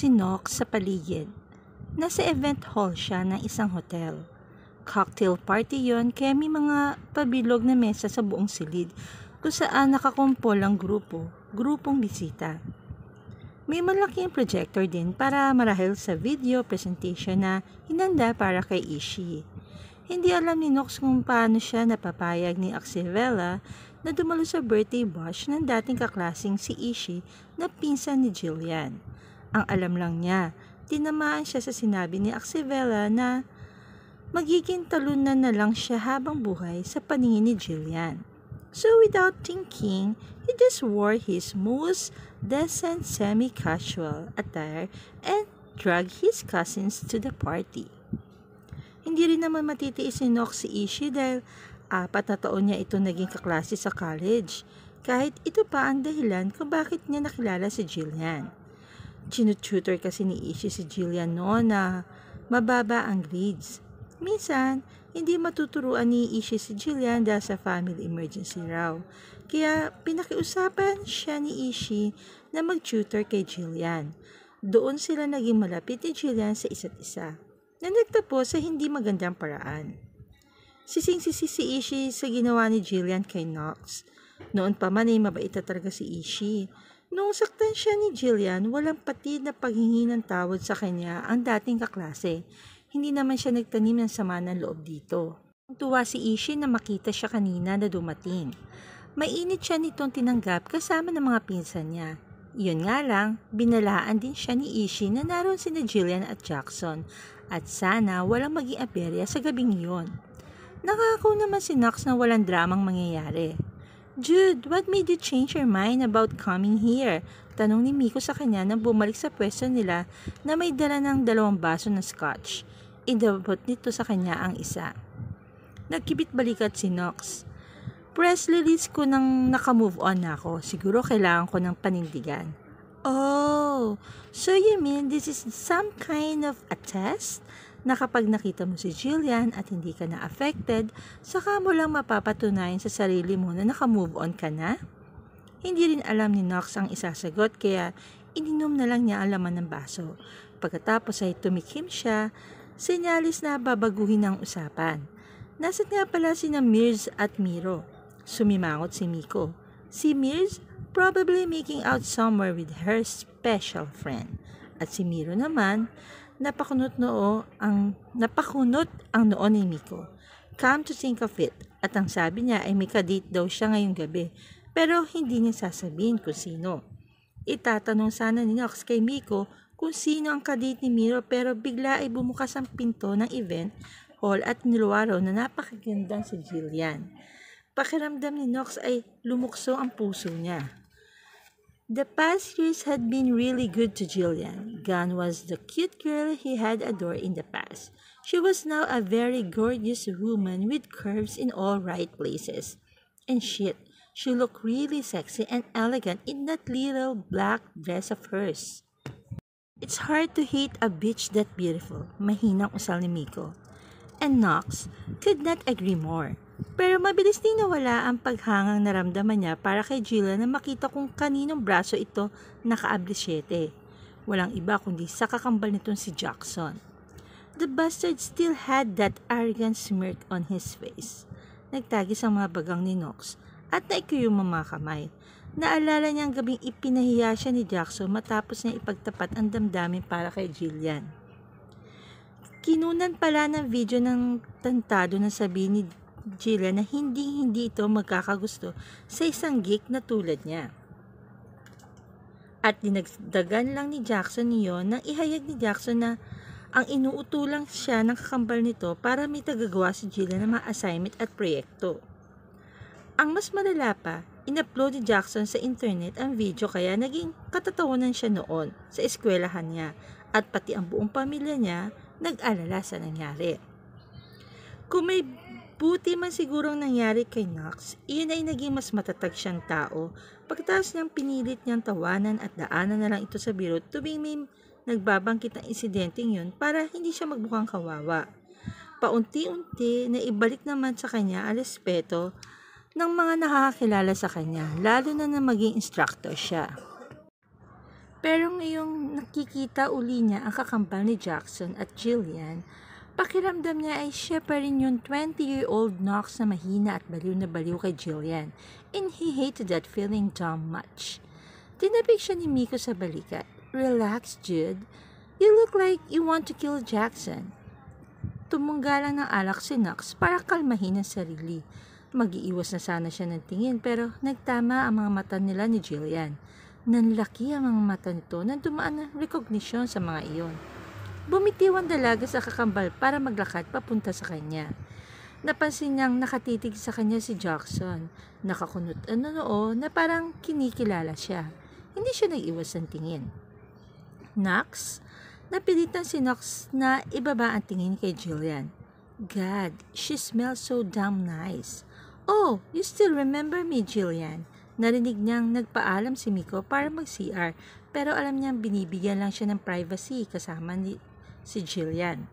si Knox sa paligid. Nasa event hall siya ng isang hotel. Cocktail party yon kaya may mga pabilog na mesa sa buong silid kung saan nakakumpol ang grupong bisita. May malaking projector din para marahil sa video presentation na hinanda para kay Ishii. Hindi alam ni Knox kung paano siya napapayag ni Axevela na dumalo sa birthday bash ng dating kaklasing si Ishii na pinsan ni Jillian. Ang alam lang niya, tinamaan siya sa sinabi ni Axevela na magiging talunan na lang siya habang buhay sa paningin ni Jillian. So without thinking, he just wore his most decent semi-casual attire and dragged his cousins to the party. Hindi rin naman matitiis ni Knox si Ishii dahil 4 na taon niya ito naging kaklase sa college, kahit ito pa ang dahilan kung bakit niya nakilala si Jillian. Tinututor kasi ni Ishii si Jillian noon na mababa ang grades. Minsan, hindi matuturuan ni Ishii si Jillian dahil sa family emergency raw. Kaya pinakiusapan siya ni Ishii na mag-tutor kay Jillian. Doon sila naging malapit ni Jillian sa isa't isa, na nagtapos sa hindi magandang paraan. Sising-sisi si Ishii sa ginawa ni Jillian kay Knox. Noon pa man ay mabait talaga si Ishii. Noong saktan siya ni Jillian, walang patid na paghingi ng tawad sa kanya ang dating kaklase. Hindi naman siya nagtanim ng sama ng loob dito. Tuwa si Ishii na makita siya kanina na dumating. Mainit siya nitong tinanggap kasama ng mga pinsan niya. Iyon nga lang, binalaan din siya ni Ishii na naroon sina Jillian at Jackson at sana walang maging aberya sa gabing iyon. Nakako naman si Knox na walang dramang mangyayari. "Jude, what made you change your mind about coming here?" Tanong ni Miko sa kanya nang bumalik sa pwesto nila na may dala ng 2 baso ng scotch. Idabot nito sa kanya ang isa. Nagkibit-balikat si Knox. "Press release ko nang naka-move on na ako. Siguro kailangan ko ng panindigan." "Oh, so you mean this is some kind of a test? Na kapag nakita mo si Jillian at hindi ka na affected, saka mo lang mapapatunayan sa sarili mo na naka-move on ka na?" Hindi rin alam ni Knox ang isasagot kaya ininom na lang niya ang laman ng baso. Pagkatapos ay tumikim siya, senyalis na babaguhin ang usapan. Nasat nga pala sina Mirz at Miro. Sumimangot si Miko. Si Mirz probably making out somewhere with her special friend. At si Miro naman, napakunot ang noo ni Miko. Come to think of it, at ang sabi niya ay may kadate daw siya ngayong gabi, pero hindi niya sasabihin kung sino. Itatanong sana ni Knox kay Miko kung sino ang kadate ni Miro pero bigla ay bumukas ang pinto ng event hall at niluwaraw na napakagandang si Jillian. Pakiramdam ni Knox ay lumukso ang puso niya. The past years had been really good to Jillian. Gone was the cute girl he had adored in the past. She was now a very gorgeous woman with curves in all right places. And shit, she looked really sexy and elegant in that little black dress of hers. It's hard to hate a bitch that beautiful, mahinang usal ni Miko. And Knox could not agree more. Pero mabilis din nawala ang paghangang naramdaman niya para kay Jillian na makita kung kaninong braso ito naka-ablisyete. Walang iba kundi sa kakambal nitong si Jackson. The bastard still had that arrogant smirk on his face. Nagtagis ang mga bagang ni Knox at naikuyong mga kamay. Naalala niya ang gabing ipinahiya siya ni Jackson matapos niya ipagtapat ang damdamin para kay Jillian. Kinunan pala ng video ng tantado na sabihin ni Jillian na hindi ito magkakagusto sa isang geek na tulad niya. At dinagdagan lang ni Jackson niyon nang ihayag ni Jackson na ang inuutulang siya ng kakambal nito para may tagagawa si Jillian ng mga assignment at proyekto. Ang mas malala pa, in-upload ni Jackson sa internet ang video kaya naging katatawanan siya noon sa eskwelahan niya at pati ang buong pamilya niya nag-alala sa nangyari. Kung may buti man sigurong nangyari kay Knox, iyon ay naging mas matatag siyang tao pagkatapos niyang pinilit niyang tawanan at daanan na lang ito sa biro tuwing may nagbabangkit ng insidenteng yun para hindi siya magmukhang kawawa. Paunti-unti na ibalik naman sa kanya ang respeto ng mga nakakakilala sa kanya, lalo na maging instructor siya. Pero ngayong nakikita uli niya ang kakambal ni Jackson at Jillian, pakiramdam niya ay siya pa rin yung 20-year-old Knox na mahina at baliw na baliw kay Jillian, and he hated that feeling damn much. Tinapik siya ni Miko sa balikat. "Relax, Jude. You look like you want to kill Jackson." Tumungga lang ng alak si Knox para kalmahin ang sarili. Mag-iiwas na sana siya ng tingin pero nagtama ang mga mata nila ni Jillian. Nanlaki ang mga mata nito nang dumaan ng rekognisyon sa mga iyon. Bumitiw ang dalaga sa kakambal para maglakad papunta sa kanya. Napansin niyang nakatitig sa kanya si Jackson. Nakakunot ang noo na parang kinikilala siya. Hindi siya nag-iwas ng tingin. "Knox?" Napilitan si Knox na ibaba ang tingin kay Jillian. "God, she smells so damn nice." "Oh, you still remember me, Jillian?" Narinig niyang nagpaalam si Miko para mag-CR pero alam niyang binibigyan lang siya ng privacy kasama si Jillian.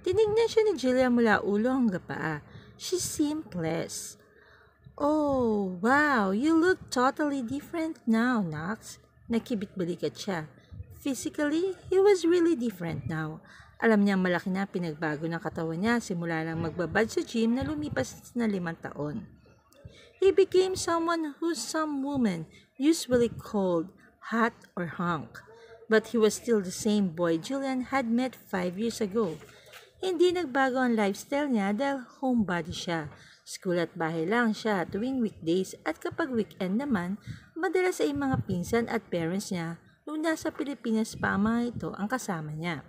Tinignan siya ni Jillian mula ulo hanggang paa. She seemed pleased. "Oh, wow, you look totally different now, Knox." Nakibit-balikat siya. Physically, he was really different now. Alam niyang malaki na pinagbago ng katawan niya simula lang magbabad sa gym na lumipas na 5 taon. He became someone who some women usually called hot or hunk. But he was still the same boy Jillian had met 5 years ago. Hindi nagbago ang lifestyle niya dahil homebody siya. School at bahay lang siya tuwing weekdays at kapag weekend naman, madalas ay mga pinsan at parents niya nung nasa Pilipinas pa ang mga ito ang kasama niya.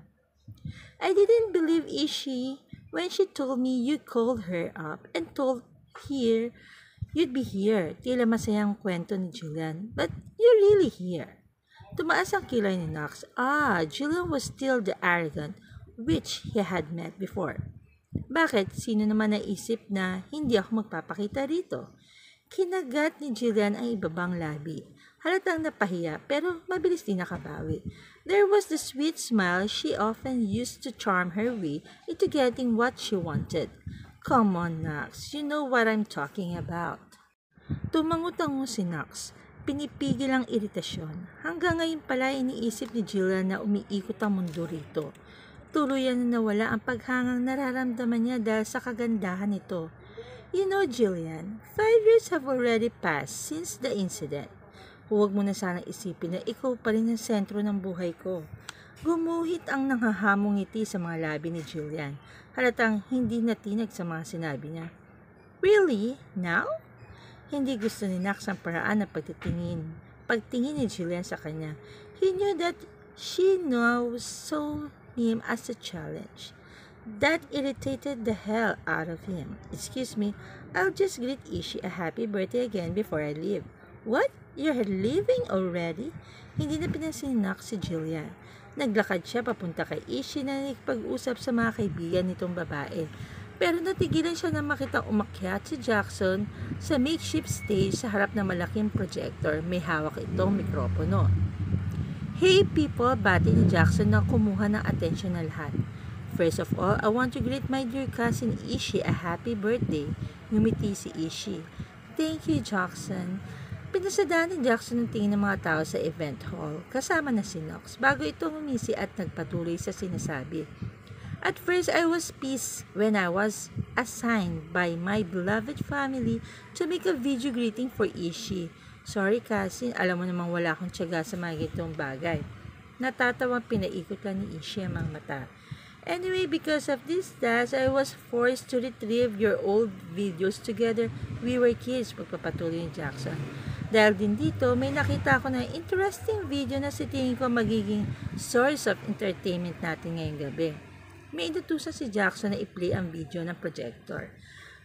"I didn't believe Ishi when she told me you called her up and told her you'd be here." Tila masayang kwento ni Jillian. "But you're really here." Tumaas ang kilay ni Knox. Jillian was still the arrogant which he had met before. "Bakit? Sino naman naisip na hindi ako magpapakita rito?" Kinagat ni Jillian ang ibabang labi. Halatang napahiya pero mabilis din nakabawi. There was the sweet smile she often used to charm her way into getting what she wanted. "Come on, Knox. You know what I'm talking about." Tumangutango si Knox. Pinipigil ang iritasyon. Hanggang ngayon pala iniisip ni Jillian na umiikot ang mundo rito. Tuluyan na nawala ang paghangang nararamdaman niya dahil sa kagandahan nito. "You know, Jillian, 5 years have already passed since the incident. Huwag mo na sanang isipin na ikaw pa rin ang sentro ng buhay ko." Gumuhit ang nanghahamong ngiti sa mga labi ni Jillian. Halatang hindi natinag sa mga sinabi niya. "Really? Now?" Hindi gusto ni Knox ang paraan ng pagtingin ni Jillian sa kanya. He knew that she now saw him as a challenge. That irritated the hell out of him. "Excuse me, I'll just greet Ishi a happy birthday again before I leave." "What? You're leaving already?" Hindi na pinansin ni Knox si Jillian. Naglakad siya papunta kay Ishi na nagpag-usap sa mga kaibigan nitong babae. Pero natigilan siya na makitang umakyat si Jackson sa makeshift stage sa harap ng malaking projector. May hawak itong mikropono. "Hey people," bati ni Jackson na kumuha ng atensyon ng lahat. "First of all, I want to greet my dear cousin Ishi a happy birthday." Ngumiti si Ishi. "Thank you, Jackson." Pinasadaan ni Jackson ang tingin ng mga tao sa event hall, kasama na si Knox, bago ito ngumisi at nagpatuloy sa sinasabi. "At first, I was pissed when I was assigned by my beloved family to make a video greeting for Ishi. Sorry, cousin, alam mo namang wala akong tiyaga sa mga gitong bagay." Natatawang pinaikot lang ni Ishi ang mga mata. "Anyway, because of this task, I was forced to retrieve your old videos together. We were kids," magpapatuloy ni Jackson. "Dahil din dito, may nakita ako na interesting video na sa tingin ko magiging source of entertainment natin ngayong gabi." May inutusan si Jackson na i-play ang video ng projector.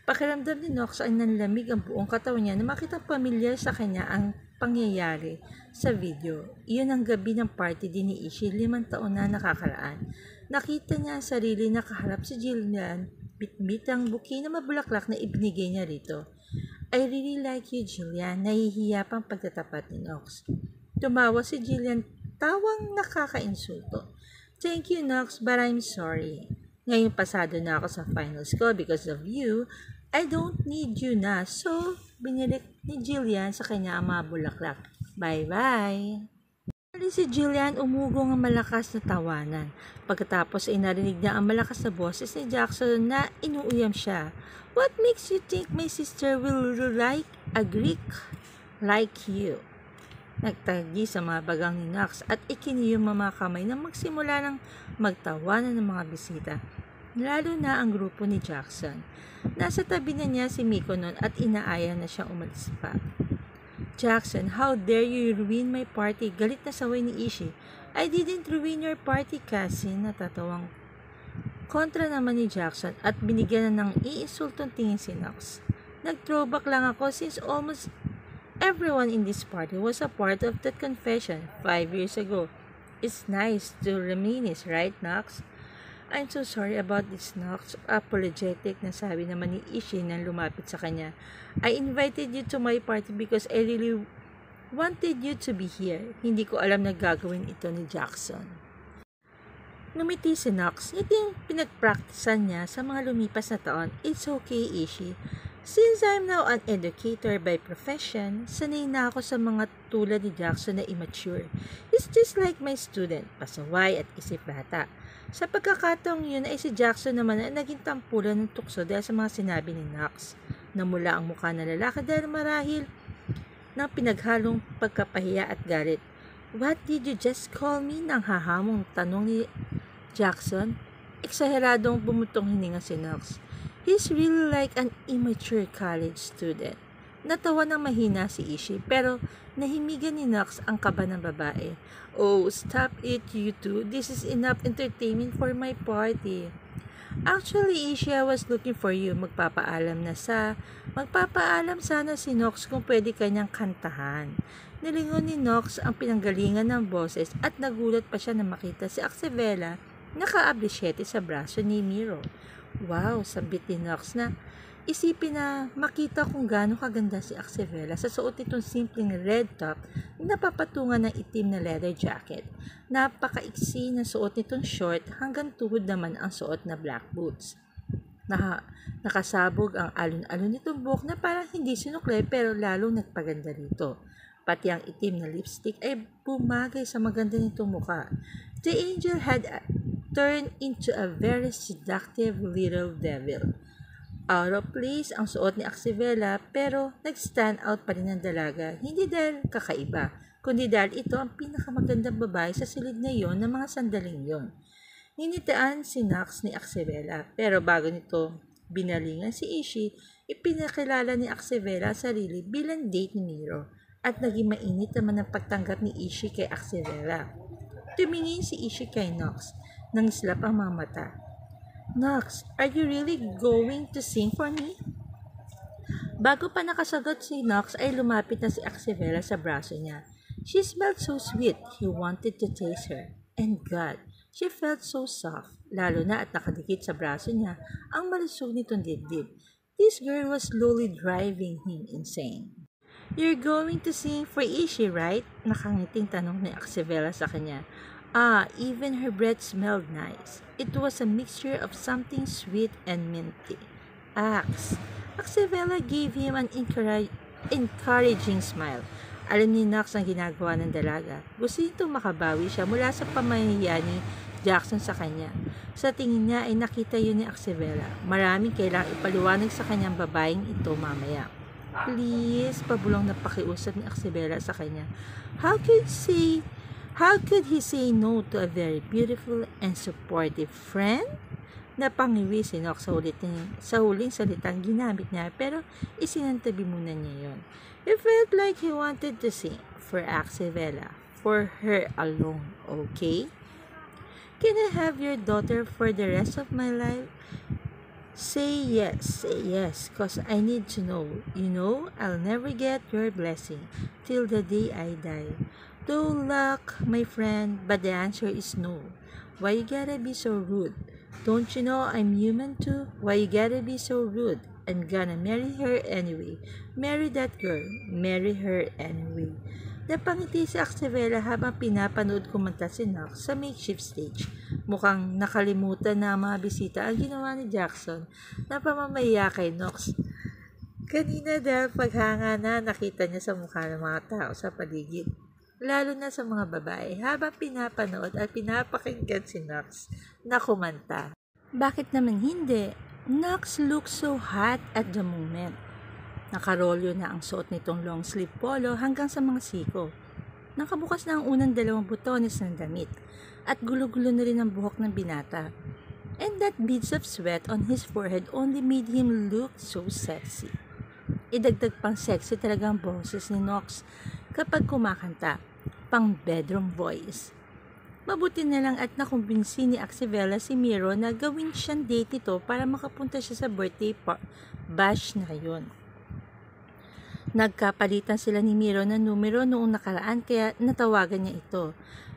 Pakiramdam ni Knox ay nanlamig ang buong katawan niya na makitang pamilyar sa kanya ang pangyayari sa video. Iyon ang gabi ng party din ni Ishi 5 taon na nakakaraan. Nakita niya ang sarili na kaharap si Jillian, bitbit ang buki na mabulaklak na ibinigay niya rito. "I really like you, Jillian." Nahihiya pang pagtatapat ni Knox. Tumawa si Jillian, tawang nakakainsulto. "Thank you, Knox, but I'm sorry. Ngayon pasado na ako sa finals ko because of you. I don't need you na." So, binilik ni Jillian sa kanya ang mga bulaklak. Bye-bye! Si Jillian umugong ang malakas na tawanan. Pagkatapos ay narinig niya ang malakas na boses ni Jackson na inuuyam siya. What makes you think my sister will like a Greek like you? Nagtagi sa mga bagang ni Knox at ikiniyom ang mga kamay na magsimula ng magtawanan ng mga bisita. Lalo na ang grupo ni Jackson. Nasa tabi na niya si Miko noon at inaaya na siyang umalis pa. Jackson, how dare you ruin my party? Galit na saway ni Ishii. I didn't ruin your party, Cassie. Natatawang kontra naman ni Jackson at binigyan na ng iinsultong tingin si Knox. Nag-throwback lang ako since almost everyone in this party was a part of that confession 5 years ago. It's nice to reminisce, right, Knox? I'm so sorry about this, Knox. Apologetic na sabi naman ni Ishii nang lumapit sa kanya. I invited you to my party because I really wanted you to be here. Hindi ko alam na gagawin ito ni Jackson. Ngumiti si Knox. Ito yung pinagpraktisan niya sa mga lumipas na taon. It's okay, Ishii. Since I'm now an educator by profession, sanay na ako sa mga tulad ni Jackson na immature. He's just like my student, pasaway at isip bata. Sa pagkakataong yun ay si Jackson naman ay naging tampulan ng tukso dahil sa mga sinabi ni Knox. Namula ang mukha ng lalaki dahil marahil ng pinaghalong pagkapahiya at galit. What did you just call me? Nang hahamong tanong ni Jackson. Eksaheradong bumutong hininga si Knox. He's really like an immature college student. Natawa ng mahina si Ishii pero nahimigan ni Knox ang kaba ng babae. Oh, stop it you two. This is enough entertainment for my party. Actually, Ishii, I was looking for you. Magpapaalam sana si Knox kung pwede kanyang kantahan. Nilingon ni Knox ang pinanggalingan ng boses at nagulat pa siya na makita si Axevela naka-ablisyete sa braso ni Miro. Wow, sabit ni Knox na isipin na makita kung gaano kaganda si Axevela sa suot nitong simpleng red top na napapatungan ng itim na leather jacket. Napakaiksi na suot nitong short hanggang tuhod naman ang suot na black boots. Nakasabog ang alon-alon nitong buhok na parang hindi sinukle pero lalong nagpaganda rito. Pati ang itim na lipstick ay bumagay sa maganda nitong mukha. The angel had turned into a very seductive little devil. Out of place ang suot ni Axevela pero nag-stand out pa rin ang dalaga, hindi dahil kakaiba, kundi dahil ito ang pinakamagandang babae sa silid na yon ng mga sandaling yon. Ninitaan si Knox ni Axevela pero bago nito binalingan si Ishii, ipinakilala ni Axevela sarili bilang date ni Miro at naging mainit naman ang pagtanggap ni Ishii kay Axevela. Tumingin si Ishii kay Knox nang islap ang mga mata. Knox, are you really going to sing for me? Bago pa nakasagot si Knox ay lumapit na si Axevela sa braso niya. She smelled so sweet, he wanted to taste her. And God, she felt so soft, lalo na at nakadikit sa braso niya ang malusog nitong dibdib. This girl was slowly driving him insane. You're going to sing for Ishii, right? Nakangiting tanong ni Axevela sa kanya. Even her breath smelled nice. It was a mixture of something sweet and minty. Axevela gave him an encouraging smile. Alam ni Knox ang ginagawa ng dalaga. Gusto nito makabawi siya mula sa pamahiya ni Jackson sa kanya. Sa tingin niya ay nakita yun ni Axevela. Maraming kailangang ipaliwanag sa kanyang babaeng ito mamaya. Please, pabulong na pakiusap ni Axevela sa kanya. How could he say no to a very beautiful and supportive friend? Napangiwi si Knox sa huling salitang ginamit niya pero isinantabi muna niya yon. It felt like he wanted to sing for Axevela, for her alone, okay? Can I have your daughter for the rest of my life? Say yes, cause I need to know. You know, I'll never get your blessing till the day I die. Though luck, my friend, but the answer is no. Why you gotta be so rude? Don't you know I'm human too? Why you gotta be so rude? I'm gonna marry her anyway. Marry that girl. Marry her anyway. Napangiti si Axevela habang pinapanood kumanta si Knox sa makeshift stage. Mukhang nakalimutan na ang mga bisita ang ginawa ni Jackson na pamamaya kay Knox. Kanina dahil paghanga na nakita niya sa mukha ng mga tao sa paligid. lalo na sa mga babae habang pinapanood at pinapakinggan si Knox na kumanta. Bakit naman hindi? Knox looks so hot at the moment. Nakarolyo na ang suot nitong long sleeve polo hanggang sa mga siko. Nakabukas na ang unang 2 butones ng damit at gulo-gulo na rin ang buhok ng binata. And that beads of sweat on his forehead only made him look so sexy. Idagdag pang sexy talaga ang boses ni Knox kapag kumakanta, pang bedroom voice. Mabuti na lang at nakumbinsi ni Axivela si Miro na gawin siyang date ito para makapunta siya sa birthday bash na yun. Nagkapalitan sila ni Miro ng numero noong nakaraan kaya natawagan niya ito.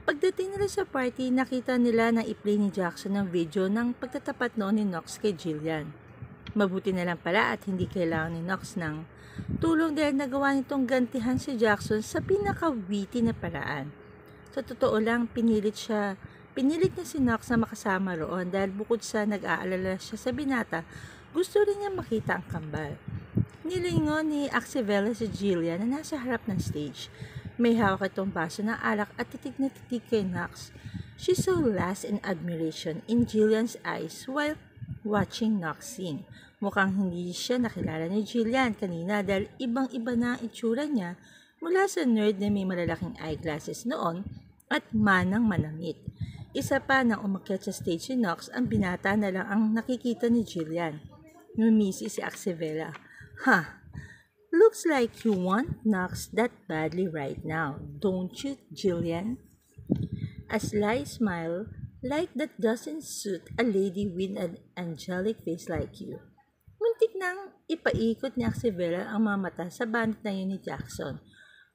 Pagdating nila sa party, nakita nila na i-play ni Jackson ng video ng pagtatapat noon ni Knox kay Jillian. Mabuti na lang pala at hindi kailangan ni Knox ng tulong dahil nagawa nitong gantihan si Jackson sa pinaka-witty na paraan. Sa totoo lang, pinilit niya si Knox na makasama roon dahil bukod sa nag-aalala siya sa binata, gusto rin niya makita ang kambal. Nilingon ni Axivela si Jillian na nasa harap ng stage. May hawak itong baso ng alak at titig na titig kay Knox. She saw lust and admiration in Jillian's eyes while watching Knox sing. Mukhang hindi siya nakilala ni Jillian kanina dahil ibang-iba na ang itsura niya mula sa nerd na may malalaking eyeglasses noon at manang manamit. Isa pa nang umakyat sa stage si Knox, ang binata na lang ang nakikita ni Jillian. Numisi si Axivela. Looks like you want Knox that badly right now, don't you, Jillian? A sly smile like that doesn't suit a lady with an angelic face like you. Muntik nang ipaikot ni Axivela ang mga mata sa banat na yun ni Jackson.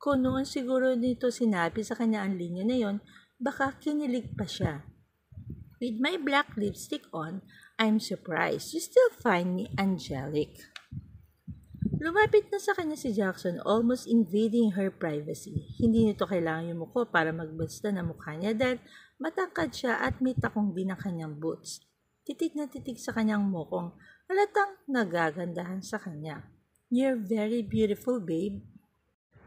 Kung noon siguro nito sinabi sa kanya ang linya na yun, baka kinilig pa siya. With my black lipstick on, I'm surprised you still find me angelic. Lumapit na sa kanya si Jackson, almost invading her privacy. Hindi nito kailangan yumuko para magbasta ng mukha niya dahil matangkad siya at may takong din ang kanyang boots. Titig na titig sa kanyang mukong, halatang nagagandahan sa kanya. You're very beautiful, babe.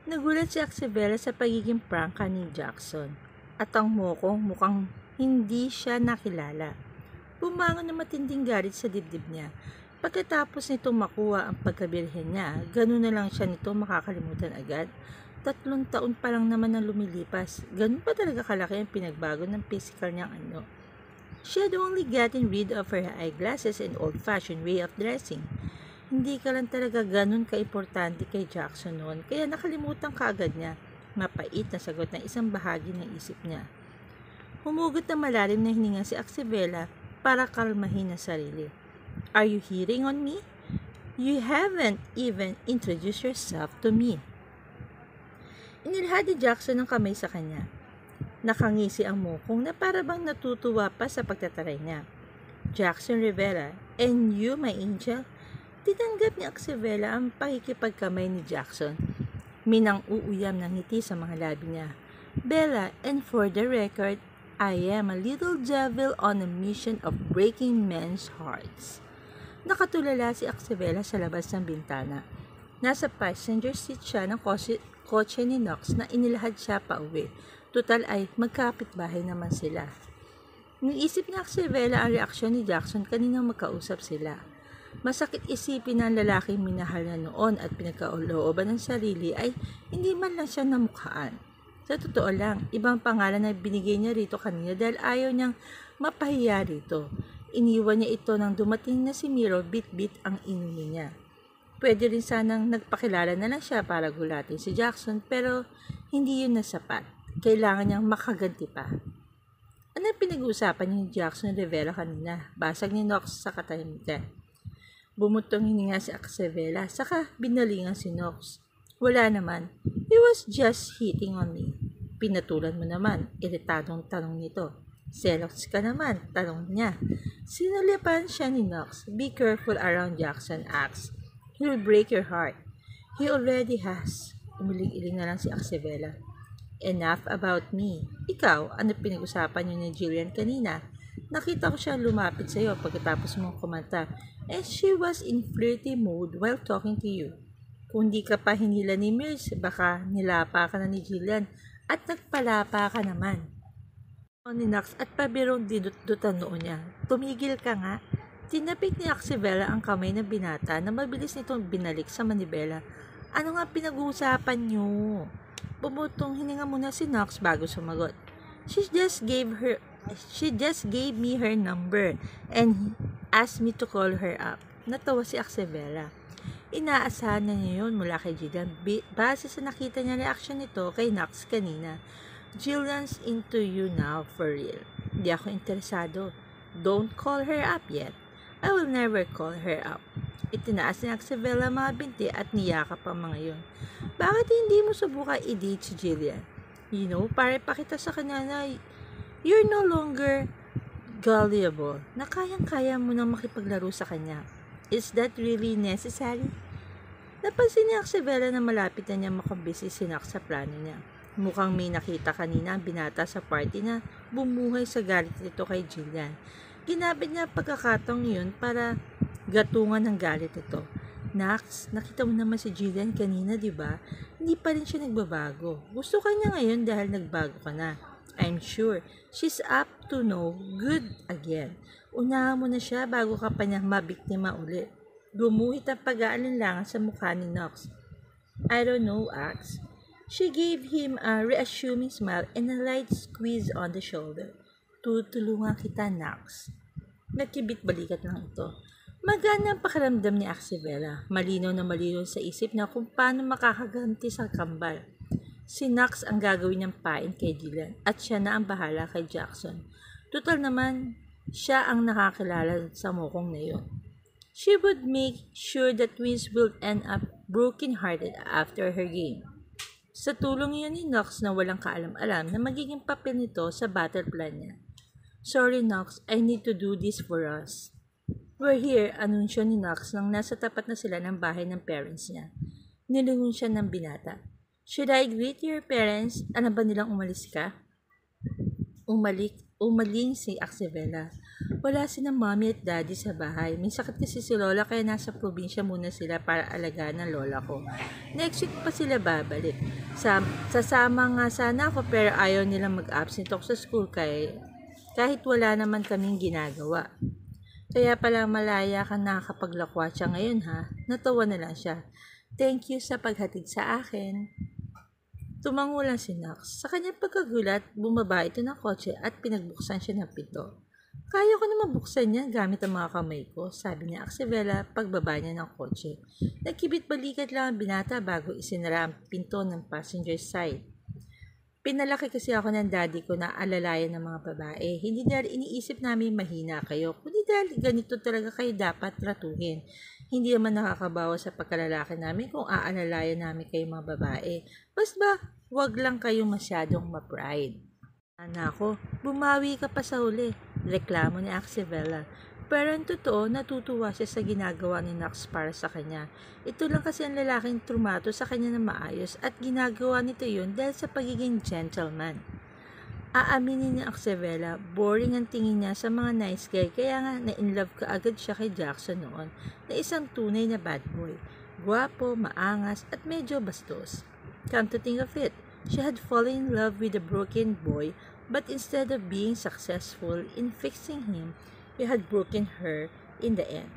Nagulat si Axivela sa pagiging prangka ni Jackson. At ang mukong mukhang hindi siya nakilala. Bumangon na matinding galit sa dibdib niya. Pagkatapos nito makuha ang pagkabirhen niya, ganun na lang siya nito makakalimutan agad. 3 taon pa lang naman ang lumilipas. Ganun pa talaga kalaki ang pinagbago ng physical niyang ano. She had only gotten rid of her eyeglasses and old-fashioned way of dressing. Hindi ka lang talaga ganun ka-importante kay Jackson noon, kaya nakalimutan ka agad niya. Mapait na sagot ng isang bahagi ng isip niya. Humugot na malalim na hininga si Axivela para kalmahin ang sarili. Are you hitting on me? You haven't even introduced yourself to me. Inilhad ni Jackson ang kamay sa kanya. Nakangisi ang mukong na parabang natutuwa pa sa pagtataray niya. Jackson Rivera, and you, my angel? Tinanggap ni Axivela ang pakikipagkamay ni Jackson. Minang uuyam ng ngiti sa mga labi niya. Bella, and for the record, I am a little devil on a mission of breaking men's hearts. Nakatulala si Axivela sa labas ng bintana. Nasa passenger seat siya ng kotse ni Knox na inilahad siya pa uwi. Tutal ay magkapit-bahay naman sila. Niisip ni Axivela ang reaksyon ni Jackson kaninang magkausap sila. Masakit isipin ng lalaking minahal na noon at pinagkalooban ng sarili ay hindi man lang siya namukhaan. Sa totoo lang, ibang pangalan na binigay niya rito kanina dahil ayaw niyang mapahiya rito. Iniwan niya ito nang dumating na si Miro, bit-bit ang inumin niya. Pwede rin sanang nagpakilala na lang siya para gulatin si Jackson pero hindi yun nasapat. Kailangan niyang makaganti pa. Ano pinag-uusapan ni Jackson Rivera kanina? Basag ni Knox sa katahimikan. Bumutong hininga si Axivela, saka binalingan si Knox. Wala naman. He was just hitting on me. Pinatulan mo naman, iritadong tanong nito. Selos ka naman, tanong niya. Sinulipan siya ni Knox. Be careful around Jackson, Ax. He'll break your heart. He already has. Umiling-iling na lang si Axivela. Enough about me. Ikaw, ano pinag-usapan niyo ni Jillian kanina? Nakita ko siya lumapit sa iyo pagkatapos mong kumanta. And she was in flirty mode while talking to you. Kung di ka pa hinila ni Mills, baka nilapa ka na ni Jillian At nagpalapa ka naman. Ni Nox at pabirong dinut-dutan noon niya. Tumigil ka nga. Tinapik ni Axibela ang kamay ng binata na mabilis nitong binalik sa manibela. Ano nga pinag-uusapan niyo? Bumutong hininga muna si Nox bago sumagot. She just gave me her number and asked me to call her up. Natawa si Axibela. Inaasahan na niya yun mula kay Jillian base sa nakita niya reaksyon nito kay Nox kanina. Jillian's into you now for real. Hindi ako interesado. Don't call her up yet. I will never call her up. Itinaas ni Axibela mga binti at niyakap ang mga yun. Bakit hindi mo subukan i-date si Jillian? You know, para pakita sa kanya na you're no longer gullible, na kayang-kaya mo nang makipaglaro sa kanya. Is that really necessary? Napansin ni Axibela na malapit na niya makabisi si Nox sa plano niya. Mukhang may nakita kanina ang binata sa party na bumuhay sa galit nito kay Jillian. Ginamit niya pagkakataong yun para gatungan ng galit nito. Nox, nakita mo naman si Jillian kanina, di ba? Hindi pa rin siya nagbabago. Gusto ka niya ngayon dahil nagbago ka na. I'm sure she's up to no good again. Unahan mo na siya bago ka pa niya mabiktima ulit. Gumuhit ang pag-aalinlangan sa mukha ni Nox. I don't know, Ax. She gave him a reassuring smile and a light squeeze on the shoulder. Tutulungan kita, Nox. Nagkibit-balikat lang ito. Magana ang pakiramdam ni Axibela. Malinaw na malinaw sa isip na kung paano makakaganti sa kambal. Si Nox ang gagawin niyang pain kay Jillian at siya na ang bahala kay Jackson. Total naman, siya ang nakakilala sa mukong na yun. She would make sure that twins will end up broken-hearted after her game. Sa tulong yun ni Nox na walang kaalam-alam na magiging papel nito sa battle plan niya. Sorry Nox, I need to do this for us. We're here, anunsyo ni Nox nang nasa tapat na sila ng bahay ng parents niya. Nilingon siya ng binata. Should I greet your parents? Ano ba nilang umalis ka? Umaling si Axibela. Wala si ng mommy at daddy sa bahay. May sakit kasi si Lola kaya nasa probinsya muna sila para alagaan ng lola ko. Next week pa sila babalik. Sasama nga sana ako pero ayaw nilang mag-absent ako sa school kahit wala naman kaming ginagawa. Kaya pala malaya ka nakakapaglakwa siya ngayon ha. Natawa na lang siya. Thank you sa paghatid sa akin. Tumango lang si Nox. Sa kanyang pagkagulat, bumaba ito ng kotse at pinagbuksan siya ng pinto. Kaya ko na mabuksan niya gamit ang mga kamay ko, sabi ni Axibela pagbaba niya ng kotse. Nagkibit-balikat lang ang binata bago isinara ang pinto ng passenger side. Pinalaki kasi ako ng daddy ko na alalayan ng mga babae. Hindi dahil iniisip namin mahina kayo, kundi dahil ganito talaga kayo dapat tratuhin. Hindi naman nakakabawa sa pagkalalaki namin kung aalalayan namin kayo mga babae. Basta wag lang kayong masyadong ma-pride. Anako, bumawi ka pa sa huli, reklamo ni Axibela. Pero ang totoo, natutuwa siya sa ginagawa ni Nox para sa kanya. Ito lang kasi ang lalaking trumato sa kanya na maayos at ginagawa nito yun dahil sa pagiging gentleman. Aaminin ni Axibela, boring ang tingin niya sa mga nice guy kaya nga na-inlove ka agad siya kay Jackson noon na isang tunay na bad boy. Guwapo, maangas at medyo bastos. Come to think of it, she had fallen in love with a broken boy but instead of being successful in fixing him, he had broken her in the end.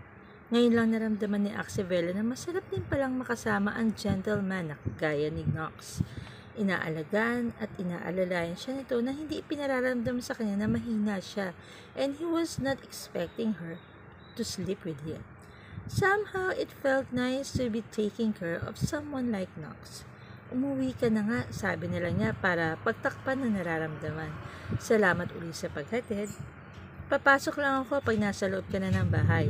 Ngayon lang naramdaman ni Axibela na masarap din palang makasama ang gentleman na gaya ni Nox. Inaalagaan at inaalalayan siya nito na hindi ipinararamdam sa kanya na mahina siya and he was not expecting her to sleep with him. Somehow, it felt nice to be taking care of someone like Nox. Umuwi ka na nga, sabi nila niya para pagtakpan na nararamdaman. Salamat uli sa paghatid. Papasok lang ako pag nasa loob ka na ng bahay.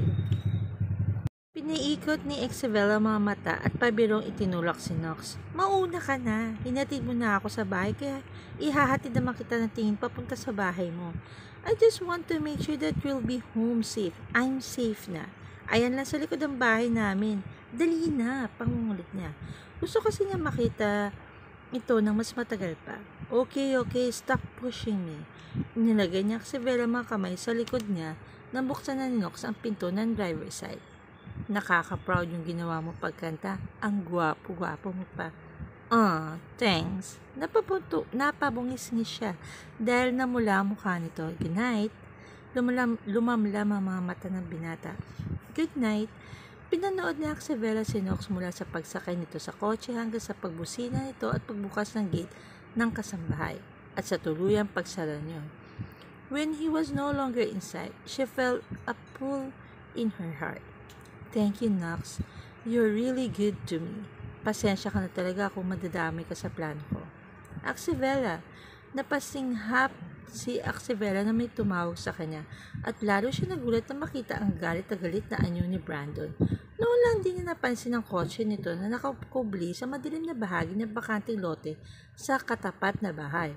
Piniikot ni Axibela mga mata at pabirong itinulak si Nox. Mauna ka na. Hinatid mo na ako sa bahay kaya ihahatid naman kita ng tingin papunta sa bahay mo. I just want to make sure that you'll be home safe. I'm safe na. Ayan lang sa likod ng bahay namin. Dali na, pangungulit niya. Gusto kasi niya makita ito ng mas matagal pa. Okay, stop pushing me. Nilagay niya Axibela mga kamay sa likod niya nang buksan na ni Nox ang pinto ng driver side. Nakaka-proud yung ginawa mo pagkanta. Ang gwapo-gwapo mo pa. Ah, thanks. Napabungis-ngis siya dahil namula ang mukha nito. Good night. Lumamlam ang mga mata ng binata. Good night. Pinanood ni Axevela si Nox mula sa pagsakay nito sa kotse hanggang sa pagbusina nito at pagbukas ng gate ng kasambahay at sa tuluyang pagsara niyo. When he was no longer inside, she felt a pull in her heart. Thank you, Nox. You're really good to me. Pasensya ka na talaga kung madadamay ka sa plano ko. Axevela, napasinghap si Axevela na may tumawag sa kanya at lalo siya nagulat na makita ang galit na anyo ni Brandon. Noon lang din niya napansin ang kotse nito na nakakubli sa madilim na bahagi ng bakanteng lote sa katapat na bahay.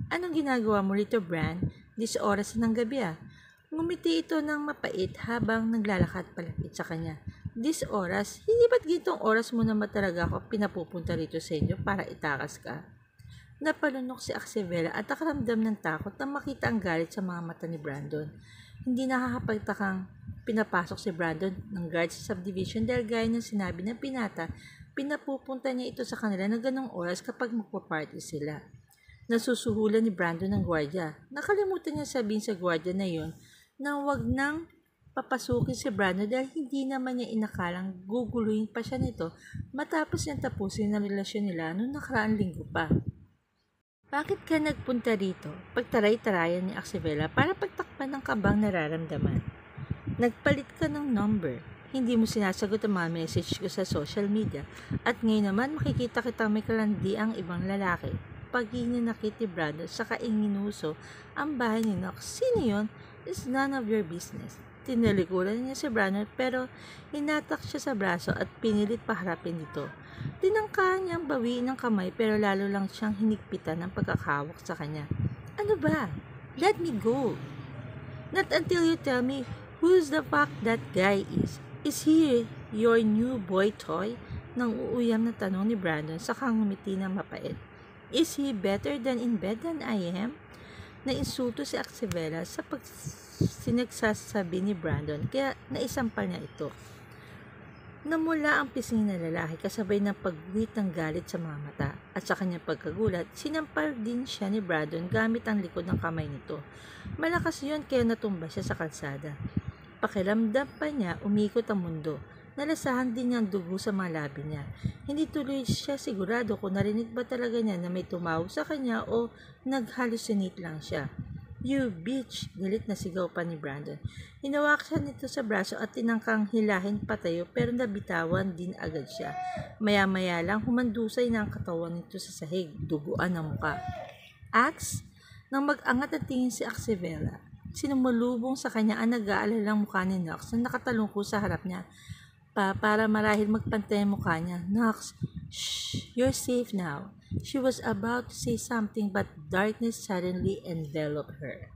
Anong ginagawa mo rito, Bran? 10 oras ng gabi ah. Ngumiti ito ng mapait habang naglalakad palapit sa kanya. 10 oras? Hindi ba't gitong oras mo naman talaga ako pinapupunta rito sa inyo para itakas ka? Napalunok si Axevela at nakaramdam ng takot na makita ang galit sa mga mata ni Brandon. Hindi nakakapagtakang pinapasok si Brandon ng guard sa subdivision dahil gaya ng sinabi ng pinata, pinapupunta niya ito sa kanila na ganong oras kapag magpa-party sila. Nasusuhulan ni Brandon ng gwardya. Nakalimutan niya sabihin sa gwardya na yon na wag nang papasukin si Brandon dahil hindi naman niya inakalang guguluhin pa siya nito matapos niyang tapusin ang relasyon nila noong nakaraang linggo pa. Bakit ka nagpunta rito? Pagtaray-tarayan ni Axevela para pagtakpan ng kabang nararamdaman. Nagpalit ka ng number. Hindi mo sinasagot ang mga message ko sa social media at ngayon naman makikita kita may kalandi ang ibang lalaki. Paghinanakit ni Brandon sa kainginuso ang bahay ni Nox. Sino yun? It's none of your business. Tinalikuran niya si Brandon pero hinatak siya sa braso at pinilit paharapin ito. Tinangka niyang bawiin ng kamay pero lalo lang siyang hinigpitan ng pagkakahawak sa kanya. Ano ba? Let me go. Not until you tell me who's the fuck that guy is. Is he your new boy toy? Nang uuyam na tanong ni Brandon sa ngumiti ng mapait. Is he better than in bed than I am? Nainsulto si Axevela sa sinagsasabi ni Brandon kaya naisampal niya ito. Namula ang pisngi na lalaki kasabay ng pagguhit ng galit sa mga mata at sa kanyang pagkagulat, sinampal din siya ni Brandon gamit ang likod ng kamay nito. Malakas yun kaya natumba siya sa kalsada. Pakiramdam pa niya umikot ang mundo. Nalasahan din niya ang dugo sa mga labi niya. Hindi tuloy siya sigurado kung narinig ba talaga niya na may tumawag sa kanya o nag-hallucinate lang siya. You bitch! Galit na sigaw pa ni Brandon. Hinawak siya nito sa braso at tinangkang hilahin patayo pero nabitawan din agad siya. Maya-maya lang humandusay na ang katawan nito sa sahig, duguan ang muka. Axe? Nang mag-angat at tingin si Axevela, sinumulubong sa kanya ang nag-aalalang mukha ni Nox na nakatalungko sa harap niya. Para marahil magpantay ang mukha niya. Nox, shh, you're safe now. She was about to say something but darkness suddenly enveloped her.